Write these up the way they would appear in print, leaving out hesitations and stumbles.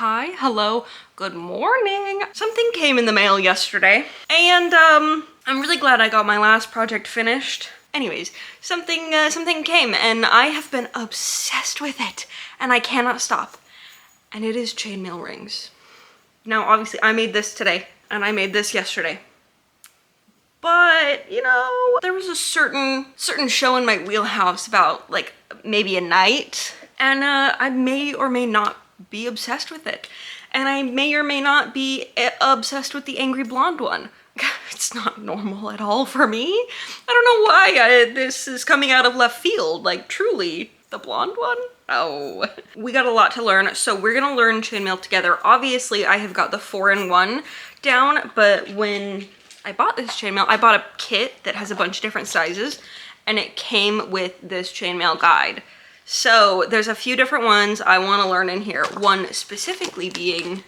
Hi, hello, good morning. Something came in the mail yesterday, and I'm really glad I got my last project finished. Anyways, something came, and I have been obsessed with it, and I cannot stop. And it is chainmail rings. Now, obviously, I made this today, and I made this yesterday. But, you know, there was a certain show in my wheelhouse about, like, maybe a night, and I may or may not be obsessed with it. And I may or may not be obsessed with the angry blonde one. It's not normal at all for me. I don't know why this is coming out of left field, like, truly. The blonde one? Oh. We got a lot to learn, so we're gonna learn chainmail together. Obviously, I have got the 4-in-1 down, but when I bought this chainmail, I bought a kit that has a bunch of different sizes, and it came with this chainmail guide. So there's a few different ones I want to learn in here. One specifically being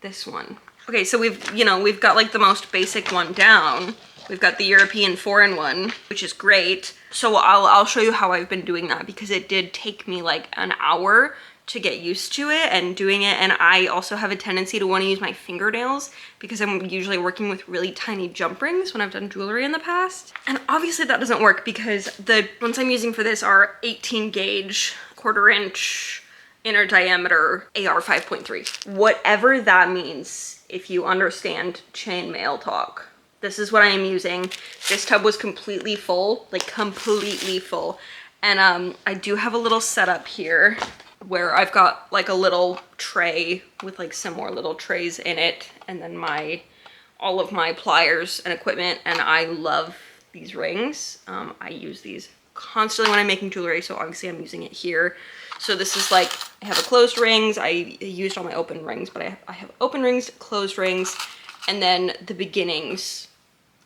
this one. Okay, so we've got like the most basic one down. We've got the European 4-in-1, which is great. So I'll show you how I've been doing that, because it did take me like an hour to get used to it and doing it. And I also have a tendency to want to use my fingernails because I'm usually working with really tiny jump rings when I've done jewelry in the past. And obviously that doesn't work because the ones I'm using for this are 18 gauge, 1/4 inch inner diameter AR 5.3. Whatever that means, if you understand chainmail talk. This is what I am using. This tub was completely full, like completely full. And I do have a little setup here where I've got like a little tray with like some more little trays in it, and then all of my pliers and equipment. And I love these rings. I use these constantly when I'm making jewelry, so obviously I'm using it here. So this is like, I have a closed rings. I used all my open rings, but I have open rings, closed rings, and then the beginnings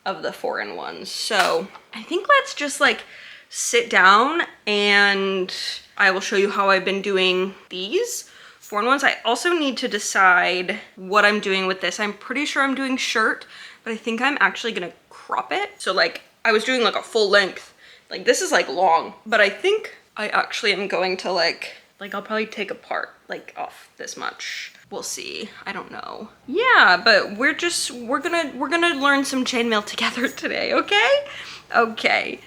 of the 4-in-1s. So I think let's just like sit down and I will show you how I've been doing these 4-in-1s. I also need to decide what I'm doing with this. I'm pretty sure I'm doing shirt, but I think I'm actually gonna crop it. So like I was doing like a full length, like this is like long, but I think I actually am going to like I'll probably take a part like off this much. We'll see. I don't know. Yeah, but we're gonna learn some chainmail together today, okay? Okay.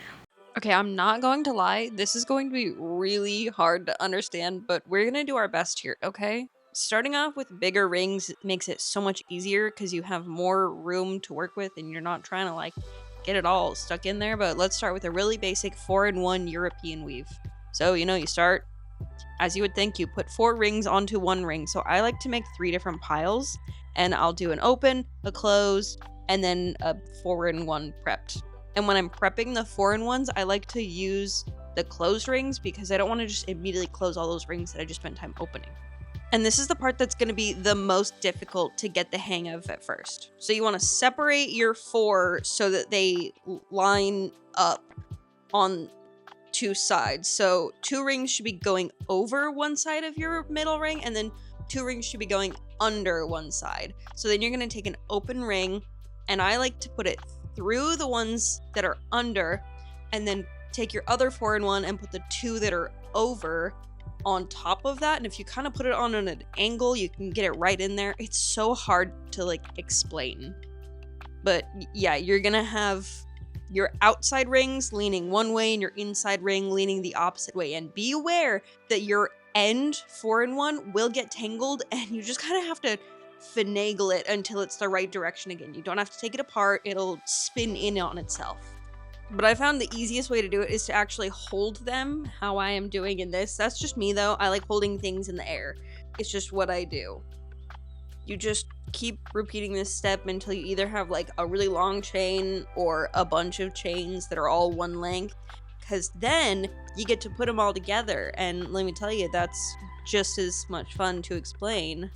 Okay, I'm not going to lie. This is going to be really hard to understand, but we're gonna do our best here, okay? Starting off with bigger rings makes it so much easier because you have more room to work with and you're not trying to like get it all stuck in there. But let's start with a really basic 4-in-1 European weave. So, you know, you start as you would think, you put 4 rings onto 1 ring. So I like to make 3 different piles, and I'll do an open, a closed, and then a 4-in-1 prepped. And when I'm prepping the 4-in-1s, I like to use the closed rings because I don't want to just immediately close all those rings that I just spent time opening. And this is the part that's going to be the most difficult to get the hang of at first. So you want to separate your 4 so that they line up on 2 sides. So 2 rings should be going over one side of your middle ring, and then 2 rings should be going under one side. So then you're going to take an open ring, and I like to put it through the ones that are under, and then take your other 4-in-1 and put the 2 that are over on top of that. And if you kind of put it on an angle, you can get it right in there. It's so hard to like explain, but yeah, you're gonna have your outside rings leaning one way and your inside ring leaning the opposite way. And be aware that your end 4-in-1 will get tangled, and you just kind of have to finagle it until it's the right direction again. You don't have to take it apart. It'll spin in on itself. But I found the easiest way to do it is to actually hold them how I am doing in this. That's just me though. I like holding things in the air. It's just what I do. You just keep repeating this step until you either have like a really long chain or a bunch of chains that are all one length, because then you get to put them all together. And let me tell you, that's just as much fun to explain.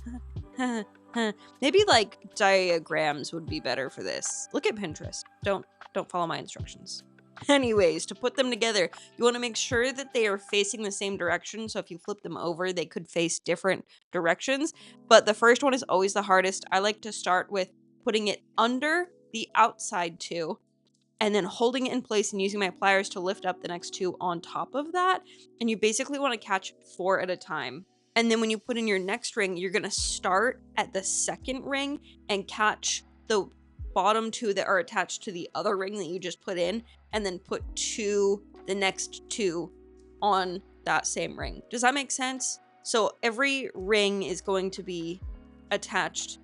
Maybe like diagrams would be better for this. Look at Pinterest. Don't follow my instructions. Anyways, to put them together, you want to make sure that they are facing the same direction. So if you flip them over, they could face different directions. But the first one is always the hardest. I like to start with putting it under the outside 2, and then holding it in place and using my pliers to lift up the next 2 on top of that. And you basically want to catch 4 at a time. And then when you put in your next ring, you're gonna start at the second ring and catch the bottom two that are attached to the other ring that you just put in, and then put the next two on that same ring. Does that make sense? So every ring is going to be attached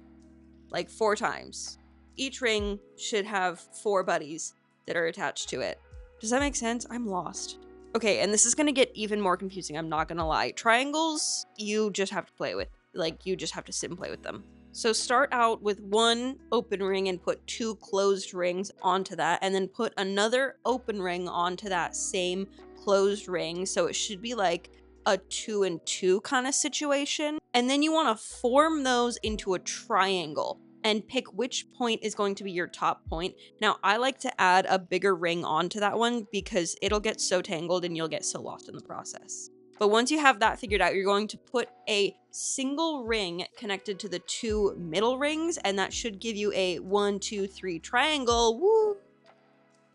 like 4 times. Each ring should have 4 buddies that are attached to it. Does that make sense? I'm lost. Okay, and this is gonna get even more confusing, I'm not gonna lie. Triangles, you just have to play with. Like, you just have to sit and play with them. So start out with 1 open ring and put 2 closed rings onto that, and then put another open ring onto that same closed ring. So it should be like a 2 and 2 kind of situation. And then you want to form those into a triangle and pick which point is going to be your top point. Now, I like to add a bigger ring onto that one because it'll get so tangled and you'll get so lost in the process. But once you have that figured out, you're going to put a single ring connected to the 2 middle rings, and that should give you a 1, 2, 3 triangle. Woo!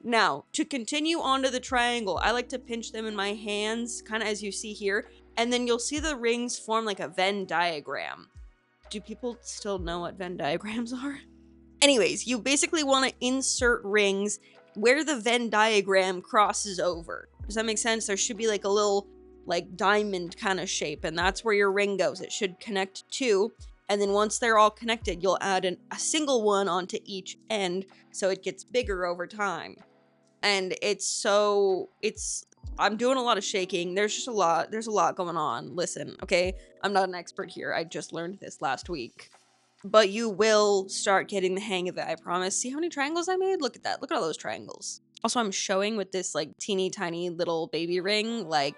Now, to continue onto the triangle, I like to pinch them in my hands, kind of as you see here, and then you'll see the rings form like a Venn diagram. Do people still know what Venn diagrams are? Anyways, you basically want to insert rings where the Venn diagram crosses over. Does that make sense? There should be like a little like diamond kind of shape, and that's where your ring goes. It should connect 2, and then once they're all connected, you'll add a single one onto each end so it gets bigger over time. And I'm doing a lot of shaking. There's a lot going on. Listen, okay? I'm not an expert here. I just learned this last week. But you will start getting the hang of it, I promise. See how many triangles I made? Look at that. Look at all those triangles. Also, I'm showing with this like teeny tiny little baby ring. Like,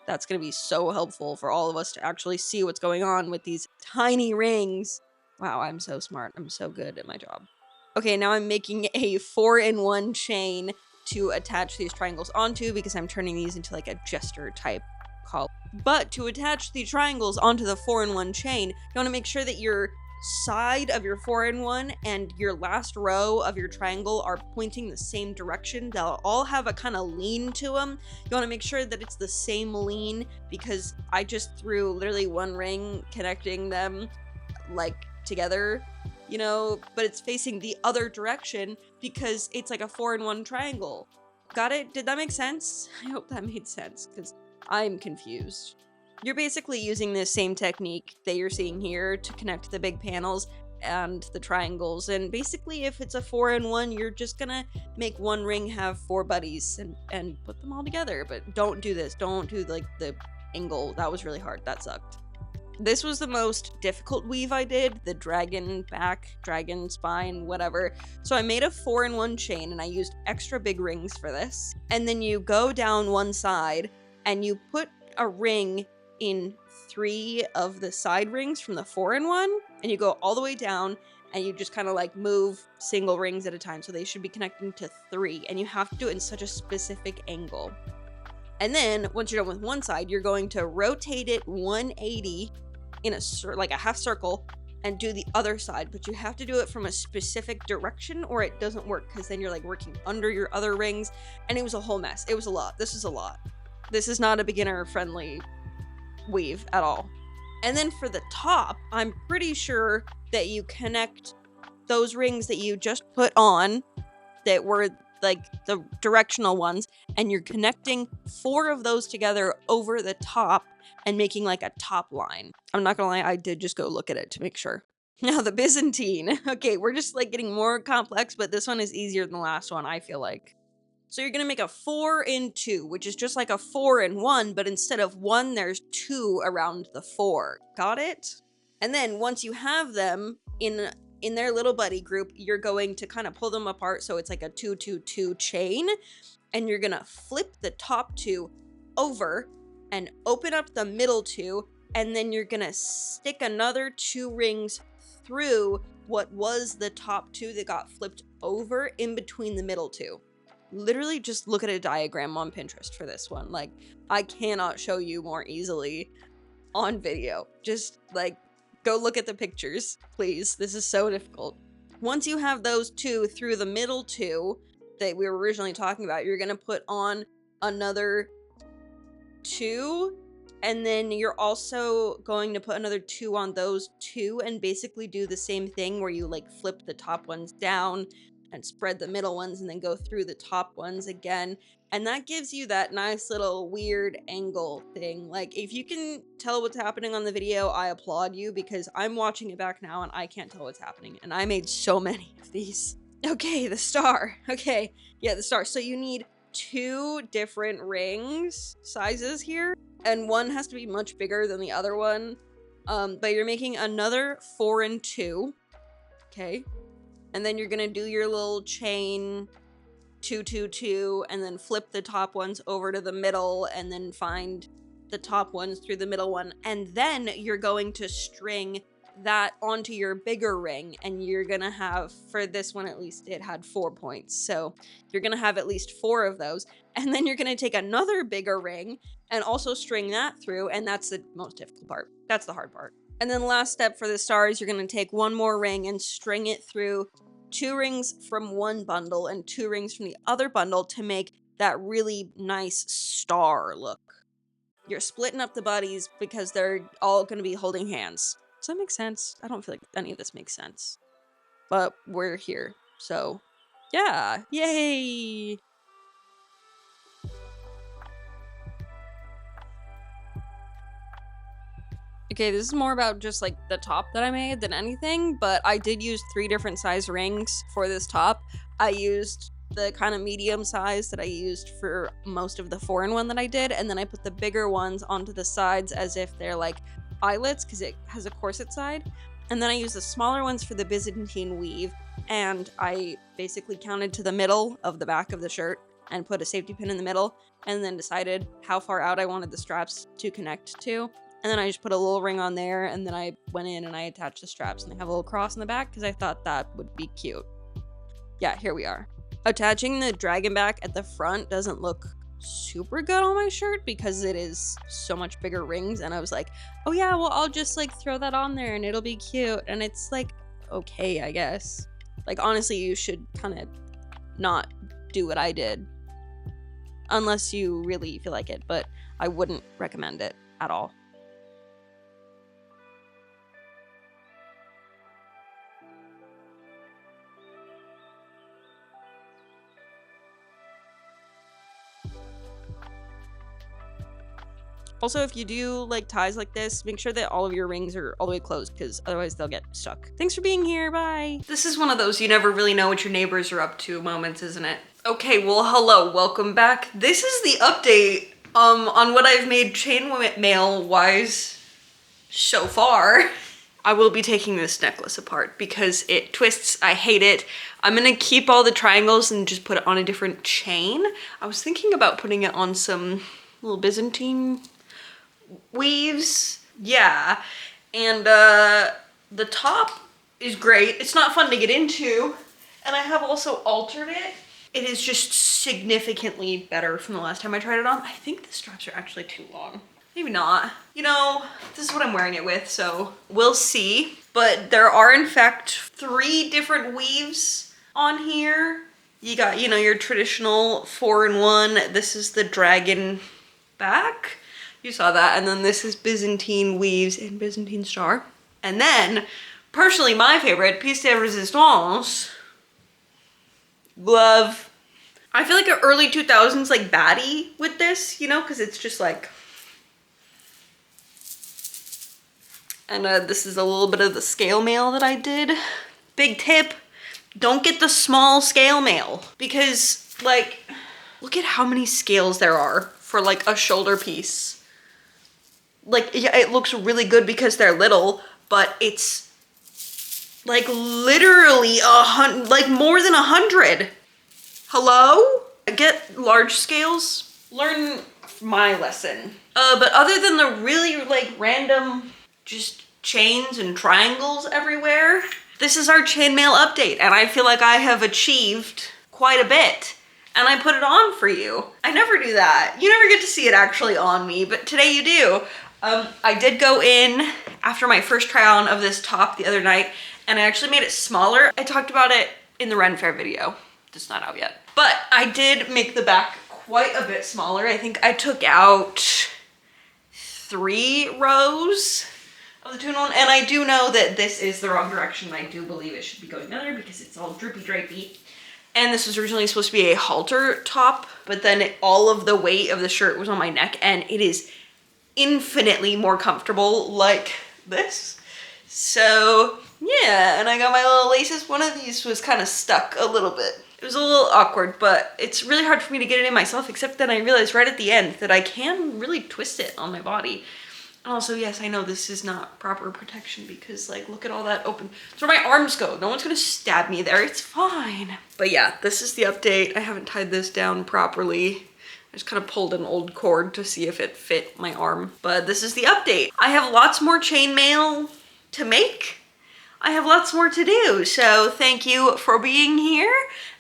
that's going to be so helpful for all of us to actually see what's going on with these tiny rings. Wow, I'm so smart. I'm so good at my job. Okay, now I'm making a 4-in-1 chain to attach these triangles onto because I'm turning these into like a jester type collar. But to attach the triangles onto the 4-in-1 chain, you want to make sure that your side of your 4-in-1 and your last row of your triangle are pointing the same direction. They'll all have a kind of lean to them. You want to make sure that it's the same lean because I just threw literally 1 ring connecting them like together, you know, but it's facing the other direction because it's like a 4-in-1 triangle. Got it? Did that make sense? I hope that made sense because I'm confused. You're basically using this same technique that you're seeing here to connect the big panels and the triangles, and basically if it's a 4-in-1, you're just gonna make 1 ring have 4 buddies and put them all together. But don't do this. Don't do like the angle. That was really hard. That sucked. This was the most difficult weave I did, the dragon back, dragon spine, whatever. So I made a 4-in-1 chain and I used extra big rings for this. And then you go down one side and you put a ring in 3 of the side rings from the 4-in-1, and you go all the way down and you just kind of like move single rings at a time. So they should be connecting to 3, and you have to do it in such a specific angle. And then once you're done with one side, you're going to rotate it 180 in like a half circle and do the other side, but you have to do it from a specific direction or it doesn't work because then you're like working under your other rings, and it was a whole mess. It was a lot. This is a lot. This is not a beginner friendly weave at all. And then for the top, I'm pretty sure that you connect those rings that you just put on that were like the directional ones, and you're connecting 4 of those together over the top and making like a top line. I'm not gonna lie, I did just go look at it to make sure. Now the Byzantine. Okay, we're just like getting more complex, but this one is easier than the last one, I feel like. So you're gonna make a 4-in-2, which is just like a 4-in-1, but instead of 1, there's 2 around the 4. Got it? And then once you have them in their little buddy group, you're going to kind of pull them apart so it's like a 2-2-2 chain, and you're gonna flip the top 2 over and open up the middle 2, and then you're gonna stick another 2 rings through what was the top 2 that got flipped over in between the middle 2. Literally just look at a diagram on Pinterest for this one. Like, I cannot show you more easily on video. Just like go look at the pictures, please. This is so difficult. Once you have those 2 through the middle 2 that we were originally talking about, you're gonna put on another 2 And then you're also going to put another 2 on those 2 and basically do the same thing where you like flip the top ones down and spread the middle ones and then go through the top ones again. And that gives you that nice little weird angle thing. Like, if you can tell what's happening on the video, I applaud you, because I'm watching it back now and I can't tell what's happening. And I made so many of these. Okay, the star. Okay, yeah, the star. So you need 2 different rings sizes here, and one has to be much bigger than the other one. But you're making another 4 and 2. Okay. And then you're gonna do your little chain 2, 2, 2, and then flip the top ones over to the middle, and then find the top ones through the middle one. And then you're going to string that onto your bigger ring, and you're gonna have, for this one at least, it had 4 points. So you're gonna have at least 4 of those. And then you're gonna take another bigger ring and also string that through, and that's the most difficult part. That's the hard part. And then the last step for the stars, you're gonna take one more ring and string it through 2 rings from one bundle and 2 rings from the other bundle to make that really nice star look. You're splitting up the buddies because they're all going to be holding hands. Does that make sense? I don't feel like any of this makes sense. But we're here, so yeah. Yay! Okay, this is more about just like the top that I made than anything, but I did use 3 different size rings for this top. I used the kind of medium size that I used for most of the 4-in-1 that I did, and then I put the bigger ones onto the sides as if they're like eyelets, because it has a corset side. And then I used the smaller ones for the Byzantine weave, and I basically counted to the middle of the back of the shirt and put a safety pin in the middle, and then decided how far out I wanted the straps to connect to. And then I just put a little ring on there, and then I went in and I attached the straps, and they have a little cross in the back because I thought that would be cute. Yeah, here we are. Attaching the dragon back at the front doesn't look super good on my shirt because it is so much bigger rings, and I was like, oh yeah, well, I'll just like throw that on there and it'll be cute. And it's like, okay, I guess. Like, honestly, you should kind of not do what I did unless you really feel like it, but I wouldn't recommend it at all. Also, if you do like ties like this, make sure that all of your rings are all the way closed, because otherwise they'll get stuck. Thanks for being here, bye! This is one of those you never really know what your neighbors are up to moments, isn't it? Okay, well, hello, welcome back. This is the update on what I've made chainmail wise so far. I will be taking this necklace apart because it twists. I hate it. I'm gonna keep all the triangles and just put it on a different chain. I was thinking about putting it on some little Byzantine weaves. Yeah. And the top is great. It's not fun to get into. And I have also altered it. It is just significantly better from the last time I tried it on. I think the straps are actually too long. Maybe not. You know, this is what I'm wearing it with, so we'll see. But there are, in fact, 3 different weaves on here. You got, you know, your traditional 4-in-1. This is the dragon back. You saw that. And then this is Byzantine weaves and Byzantine star. And then, personally, my favorite, piece de resistance, glove. I feel like an early 2000s, like, baddie with this, you know, because it's just like... And this is a little bit of the scale mail that I did. Big tip, don't get the small scale mail, because like, look at how many scales there are for like a shoulder piece. Like, yeah, it looks really good because they're little, but it's like literally like more than 100. Hello? Get large scales, learn my lesson. But other than the really like random just chains and triangles everywhere, this is our chainmail update, and I feel like I have achieved quite a bit, and I put it on for you. I never do that. You never get to see it actually on me, but today you do. I did go in after my first try on of this top the other night, and I actually made it smaller. I talked about it in the Ren Fair video. It's not out yet. But I did make the back quite a bit smaller. I think I took out 3 rows of the two-in-one. And I do know that this is the wrong direction. I do believe it should be going the other because it's all droopy drapey. And this was originally supposed to be a halter top, but then all of the weight of the shirt was on my neck, and it is infinitely more comfortable like this. So yeah, and I got my little laces. One of these was kind of stuck a little bit. It was a little awkward, but it's really hard for me to get it in myself, except that I realized right at the end that I can really twist it on my body. And also, yes, I know this is not proper protection because, like, look at all that open. That's where my arms go. No one's gonna stab me there. It's fine. But yeah, this is the update. I haven't tied this down properly. I just kind of pulled an old cord to see if it fit my arm. But this is the update. I have lots more chainmail to make. I have lots more to do. So thank you for being here,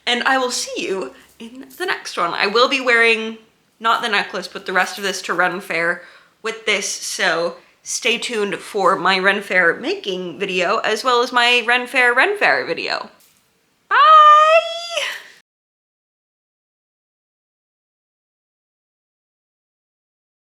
and I will see you in the next one. I will be wearing, not the necklace, but the rest of this to Ren Fair with this, so stay tuned for my Ren Fair making video as well as my Ren Fair video. Bye!